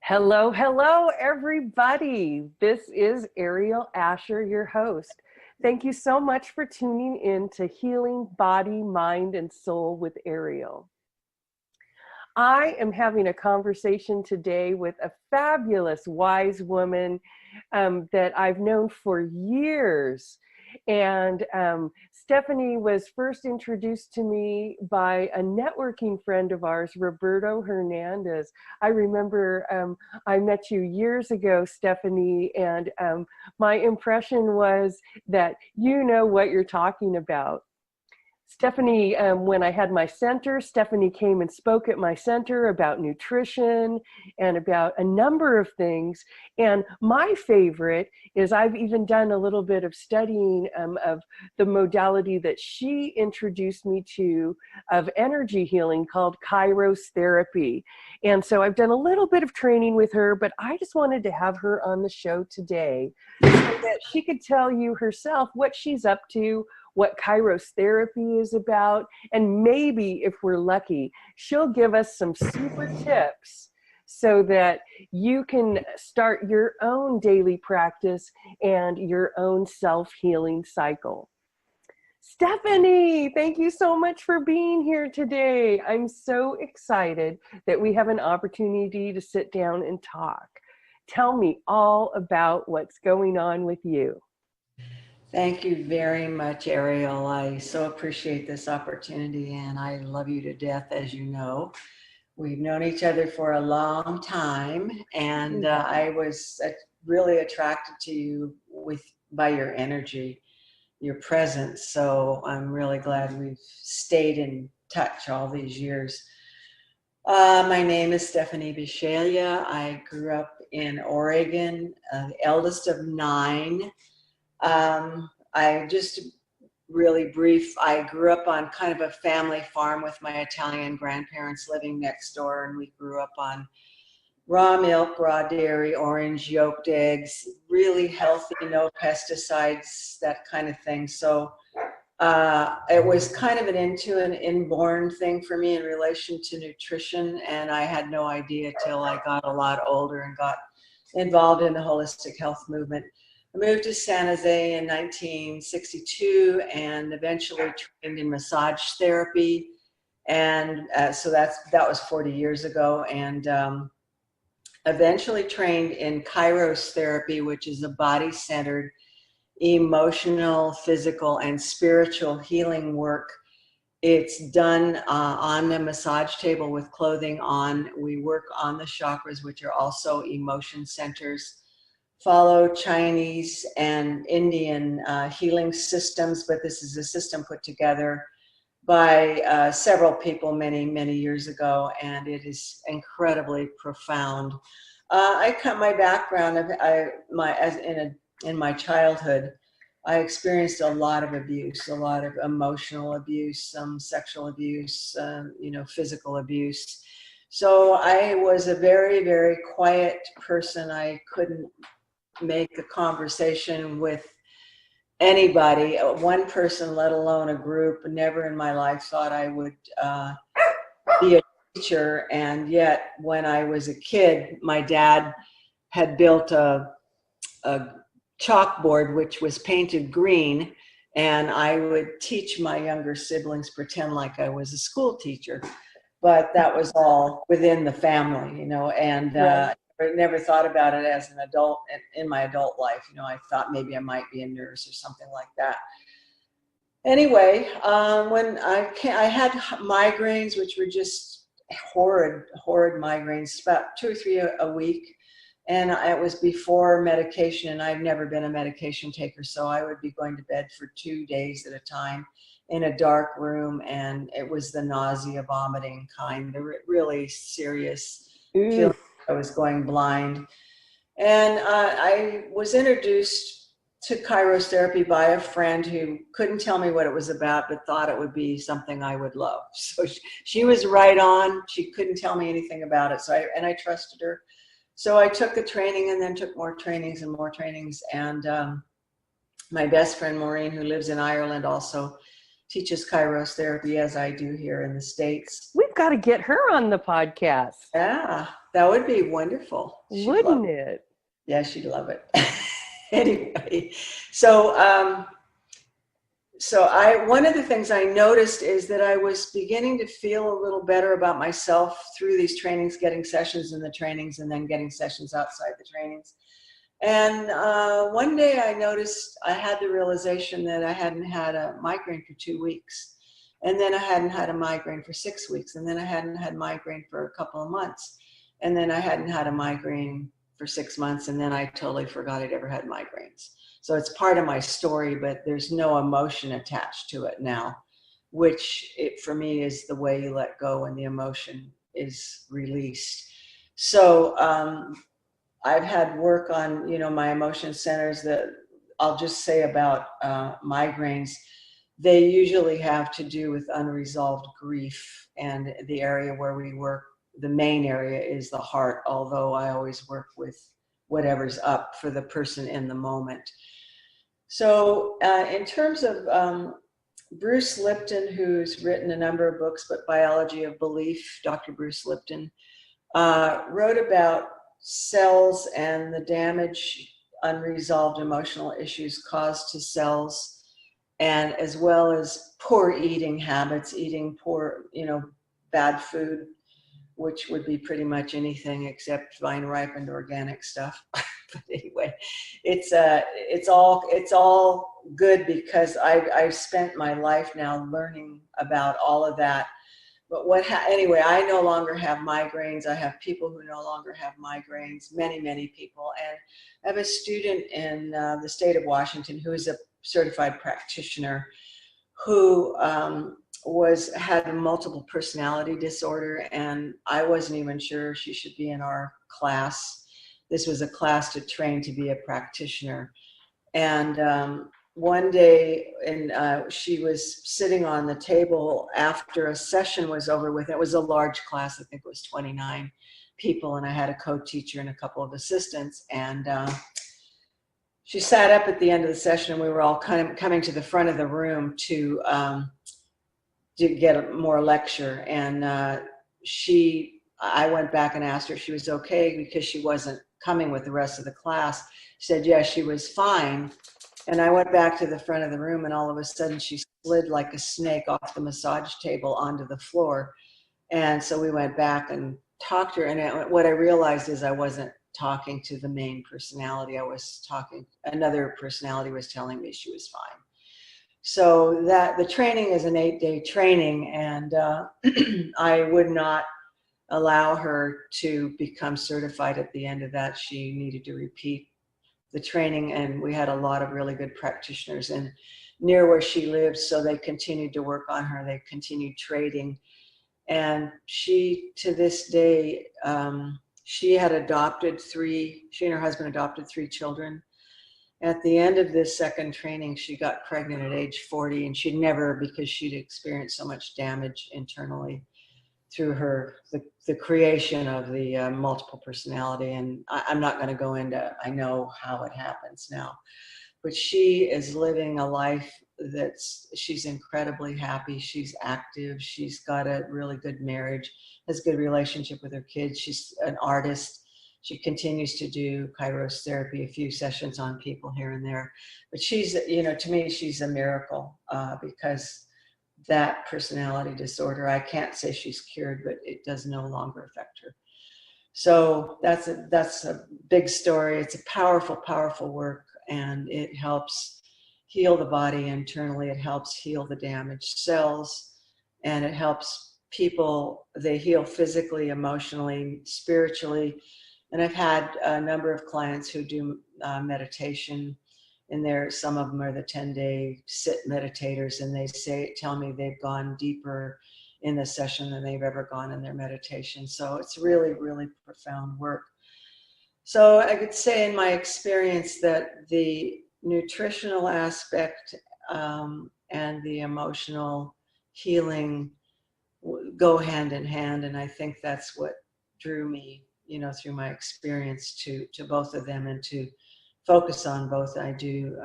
Hello, hello, everybody. This is Ariel Asher, your host. Thank you so much for tuning in to Healing Body, Mind, and Soul with Ariel. I am having a conversation today with a fabulous, wise woman that I've known for years. And Stephanie was first introduced to me by a networking friend of ours, Roberto Hernandez. I remember I met you years ago, Stephanie, and my impression was that you know what you're talking about. Stephanie, when I had my center, Stephanie came and spoke at my center about nutrition and about a number of things. And my favorite is I've even done a little bit of studying of the modality that she introduced me to of energy healing called Kairos therapy. And so I've done a little bit of training with her, but I just wanted to have her on the show today so that she could tell you herself what she's up to, what Kairos therapy is about, and maybe if we're lucky, she'll give us some super tips so that you can start your own daily practice and your own self-healing cycle. Stephanie, thank you so much for being here today. I'm so excited that we have an opportunity to sit down and talk. Tell me all about what's going on with you. Thank you very much, Ariel. I so appreciate this opportunity, and I love you to death, as you know. We've known each other for a long time, and I was really attracted to you by your energy, your presence. So I'm really glad we've stayed in touch all these years. My name is Stephanie Bisceglia. I grew up in Oregon, the eldest of 9. I just really brief, I grew up on kind of a family farm with my Italian grandparents living next door, and we grew up on raw milk, raw dairy, orange yolked eggs, really healthy, no pesticides, that kind of thing. So it was kind of an inborn thing for me in relation to nutrition, and I had no idea till I got a lot older and got involved in the holistic health movement. I moved to San Jose in 1962 and eventually trained in massage therapy. And so that was 40 years ago. And eventually trained in Kairos therapy, which is a body-centered, emotional, physical, and spiritual healing work. It's done on the massage table with clothing on. We work on the chakras, which are also emotion centers. Follow Chinese and Indian healing systems, but this is a system put together by several people many years ago, and it is incredibly profound. My background, in my childhood, I experienced a lot of abuse, a lot of emotional abuse, some sexual abuse, physical abuse. So I was a very quiet person. I couldn't make a conversation with anybody, one person, let alone a group. Never in my life thought I would be a teacher. And yet when I was a kid, my dad had built a chalkboard which was painted green, and I would teach my younger siblings, pretend like I was a school teacher. But that was all within the family, and I never thought about it as an adult in my adult life. I thought maybe I might be a nurse or something like that. Anyway, when I had migraines, which were just horrid migraines, about 2 or 3 a week. And it was before medication, and I've never been a medication taker. So I would be going to bed for 2 days at a time in a dark room, and it was the nausea, vomiting kind, the really serious feeling I was going blind. And I was introduced to Kairos therapy by a friend who couldn't tell me what it was about, but thought it would be something I would love. So she was right on. She couldn't tell me anything about it. And I trusted her. So I took the training and then took more trainings and more trainings. And my best friend, Maureen, who lives in Ireland, also teaches Kairos therapy, as I do here in the States. We've got to get her on the podcast. Yeah, that would be wonderful. She'd love Wouldn't it. it? Yeah, she'd love it. Anyway, so one of the things I noticed is that I was beginning to feel a little better about myself through these trainings, getting sessions in the trainings, and then getting sessions outside the trainings. And one day I noticed, I had the realization that I hadn't had a migraine for 2 weeks. And then I hadn't had a migraine for 6 weeks. And then I hadn't had migraine for a couple of months. And then I hadn't had a migraine for 6 months. And then I totally forgot I'd ever had migraines. So it's part of my story, but there's no emotion attached to it now, which for me is the way you let go when the emotion is released. So I've had work on, my emotion centers that I'll just say about migraines. They usually have to do with unresolved grief, and the area where we work, the main area is the heart, although I always work with whatever's up for the person in the moment. So in terms of Bruce Lipton, who's written a number of books, but Biology of Belief, Dr. Bruce Lipton, wrote about cells and the damage unresolved emotional issues cause to cells, and as well as poor eating habits, eating poor, bad food, which would be pretty much anything except vine ripened organic stuff. But anyway, it's all good because I've spent my life now learning about all of that. But anyway, I no longer have migraines. I have people who no longer have migraines, many people. And I have a student in the state of Washington who is a certified practitioner who had a multiple personality disorder, and I wasn't even sure she should be in our class. This was a class to train to be a practitioner. And one day, she was sitting on the table after a session was over with. It was a large class. I think it was 29 people, and I had a co-teacher and a couple of assistants. And she sat up at the end of the session, and we were all kind of coming to the front of the room to get more lecture. And I went back and asked her if she was okay because she wasn't coming with the rest of the class. She said, yes, she was fine. And I went back to the front of the room, and all of a sudden she slid like a snake off the massage table onto the floor. And so we went back and talked to her. And what I realized is I wasn't talking to the main personality. Another personality was telling me she was fine. So that the training is an 8-day training, and I would not allow her to become certified at the end of that. She needed to repeat the training, and we had a lot of really good practitioners and near where she lives, so they continued to work on her. They continued trading, and she, to this day, she and her husband adopted 3 children. At the end of this second training, she got pregnant at age 40, and because she'd experienced so much damage internally through the creation of the multiple personality. And I'm not going to go into, I know how it happens now, but she is living a life she's incredibly happy. She's active. She's got a really good marriage, has a good relationship with her kids. She's an artist. She continues to do Kairos therapy, a few sessions on people here and there. But she's, to me, she's a miracle because that personality disorder, I can't say she's cured, but it does no longer affect her. So that's a big story. It's a powerful work, and it helps heal the body internally. It helps heal the damaged cells, and it helps people. They heal physically, emotionally, spiritually. And I've had a number of clients who do meditation. And some of them are the 10-day sit meditators, and they tell me they've gone deeper in the session than they've ever gone in their meditation. So it's really, really profound work. So I could say in my experience that the nutritional aspect and the emotional healing go hand in hand. And I think that's what drew me, through my experience to both of them, and to focus on both. I do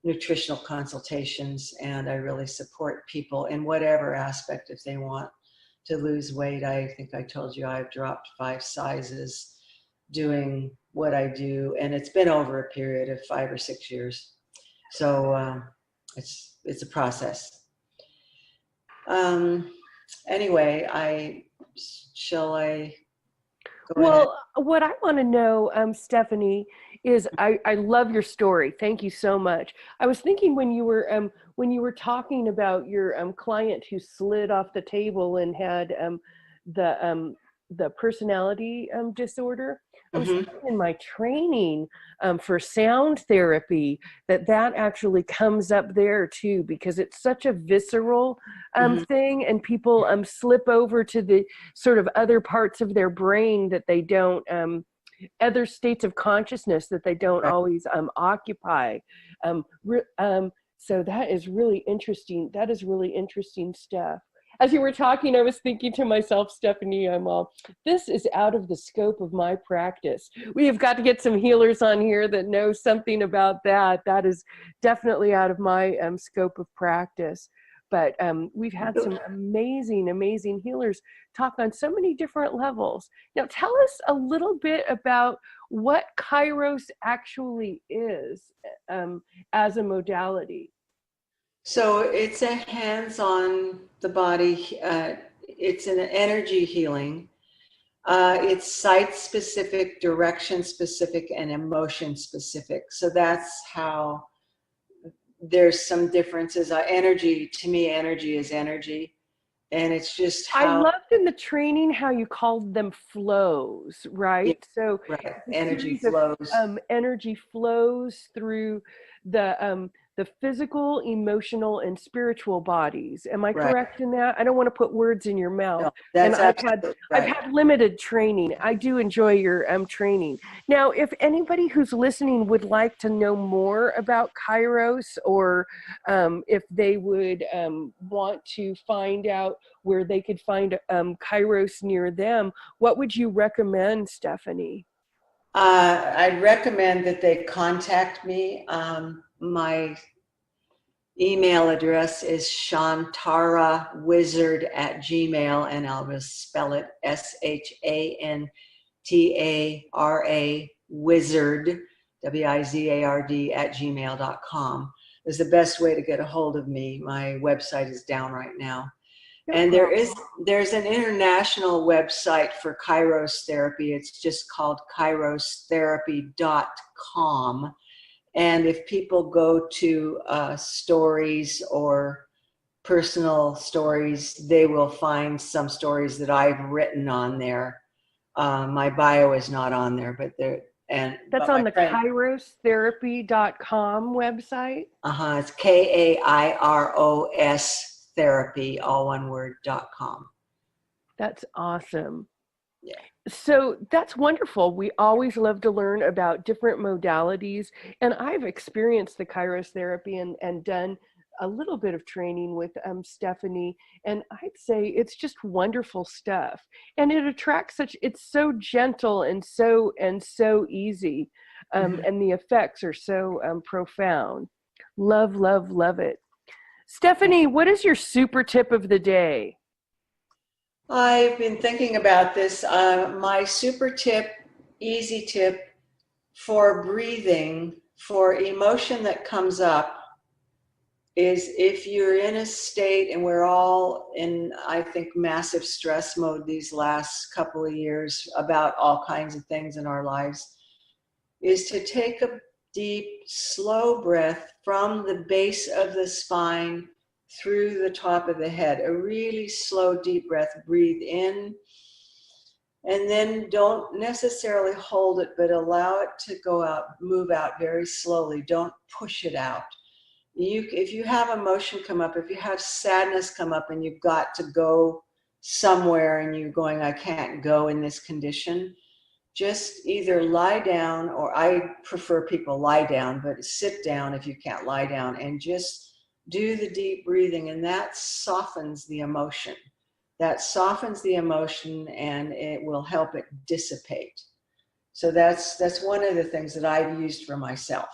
nutritional consultations, and I really support people in whatever aspect. If they want to lose weight. I think I told you I've dropped 5 sizes doing what I do, and it's been over a period of 5 or 6 years. So it's a process. Anyway, shall I go ahead? Well, what I want to know, Stephanie, is I love your story. Thank you so much. I was thinking when you were talking about your client who slid off the table and had the personality disorder. I was thinking in my training for sound therapy that actually comes up there too, because it's such a visceral thing, and people slip over to the sort of other parts of their brain that they don't, other states of consciousness that they don't always occupy. So that is really interesting. That is really interesting stuff. As you were talking, I was thinking to myself, Stephanie, this is out of the scope of my practice. We have got to get some healers on here that know something about that. That is definitely out of my scope of practice. But we've had some amazing, amazing healers talk on so many different levels. Now, tell us a little bit about what Kairos actually is as a modality. So it's a hands-on the body. It's an energy healing. It's site-specific, direction-specific, and emotion-specific. So that's how there's some differences. Energy, to me, energy is energy. And it's just how... I loved in the training how you called them flows, right? Yeah, so right. Energy flows. Energy flows through the physical, emotional, and spiritual bodies. Am I correct in that? I don't want to put words in your mouth. No, that's and I've had limited training. I do enjoy your training. Now, if anybody who's listening would like to know more about Kairos, or if they would want to find out where they could find Kairos near them, what would you recommend, Stephanie? I'd recommend that they contact me. My email address is shantarawizard@gmail.com, and I'll just spell it SHANTARA wizard, WIZARD @gmail.com is the best way to get a hold of me. My website is down right now. And there's an international website for Kairos therapy. It's just called kairostherapy.com. And if people go to stories or personal stories, they will find some stories that I've written on there. My bio is not on there, but that's on the kairostherapy.com website? It's KAIROS therapy, all one word, .com. That's awesome. Yeah. So that's wonderful. We always love to learn about different modalities. And I've experienced the Kairos therapy and done a little bit of training with Stephanie. And I'd say it's just wonderful stuff. And it attracts it's so gentle and so easy. And the effects are so profound. Love, love, love it. Stephanie, what is your super tip of the day? I've been thinking about this. My super tip, easy tip for breathing, for emotion that comes up, is if you're in a state, and we're all in, I think, massive stress mode these last couple of years about all kinds of things in our lives, is to take a deep, slow breath from the base of the spine through the top of the head. A really slow, deep breath. Breathe in, and then don't necessarily hold it, but allow it to go out, move out very slowly. Don't push it out. If you have emotion come up, if you have sadness come up and you've got to go somewhere and you're going, I can't go in this condition, just either lie down, or I prefer people lie down, but sit down if you can't lie down, and just do the deep breathing, and that softens the emotion. That softens the emotion, and it will help it dissipate. So that's one of the things that I've used for myself.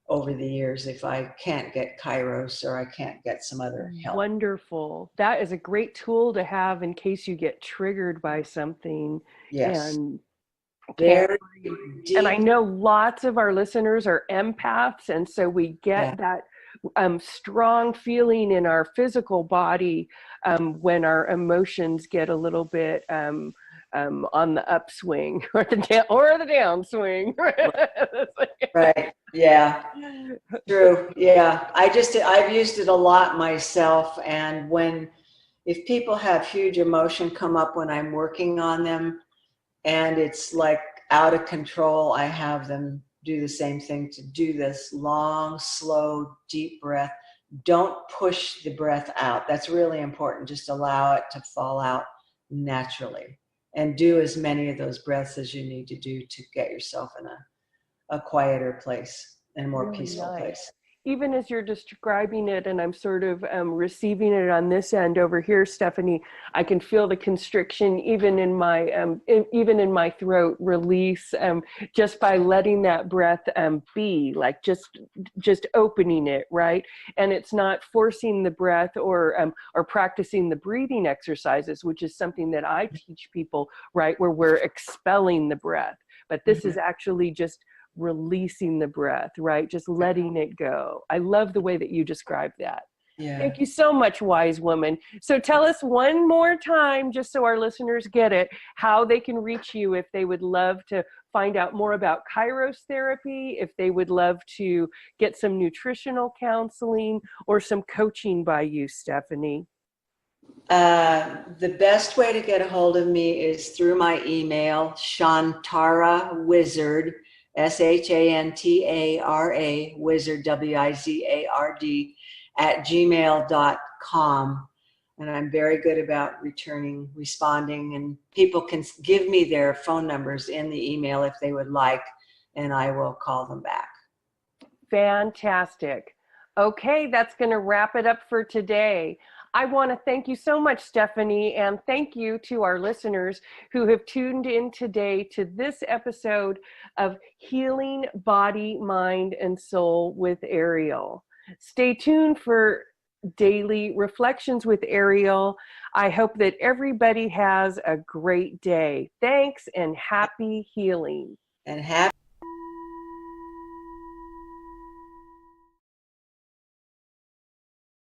over the years if I can't get Kairos or I can't get some other help. Wonderful. That is a great tool to have in case you get triggered by something Yes. and can't Very breathe. And I deep. know lots of our listeners are empaths, and so we get that strong feeling in our physical body when our emotions get a little bit on the upswing or the downswing. Right. Yeah. True. Yeah. I've used it a lot myself. And if people have huge emotion come up when I'm working on them and it's like out of control, I have them do the same thing, to do this long, slow, deep breath. Don't push the breath out. That's really important. Just allow it to fall out naturally, and do as many of those breaths as you need to do to get yourself in a quieter place and a more Really peaceful nice. place. Even as you're describing it and I'm sort of receiving it on this end over here, Stephanie, I can feel the constriction even in my throat release just by letting that breath be, like just opening it, right? And it's not forcing the breath or practicing the breathing exercises, which is something that I teach people, right, where we're expelling the breath. But this is actually just releasing the breath, right? Just letting it go. I love the way that you described that. Yeah. Thank you so much, wise woman. So tell us one more time, just so our listeners get it, how they can reach you if they would love to find out more about Kairos therapy, if they would love to get some nutritional counseling or some coaching by you, Stephanie. The best way to get a hold of me is through my email, shantarawizard, SHANTARA, wizard, WIZARD, @gmail.com. And I'm very good about responding, and people can give me their phone numbers in the email if they would like, and I will call them back. Fantastic. Okay, that's going to wrap it up for today. I want to thank you so much, Stephanie, and thank you to our listeners who have tuned in today to this episode of Healing Body, Mind, and Soul with Ariel. Stay tuned for daily reflections with Ariel. I hope that everybody has a great day. Thanks and happy healing. And happy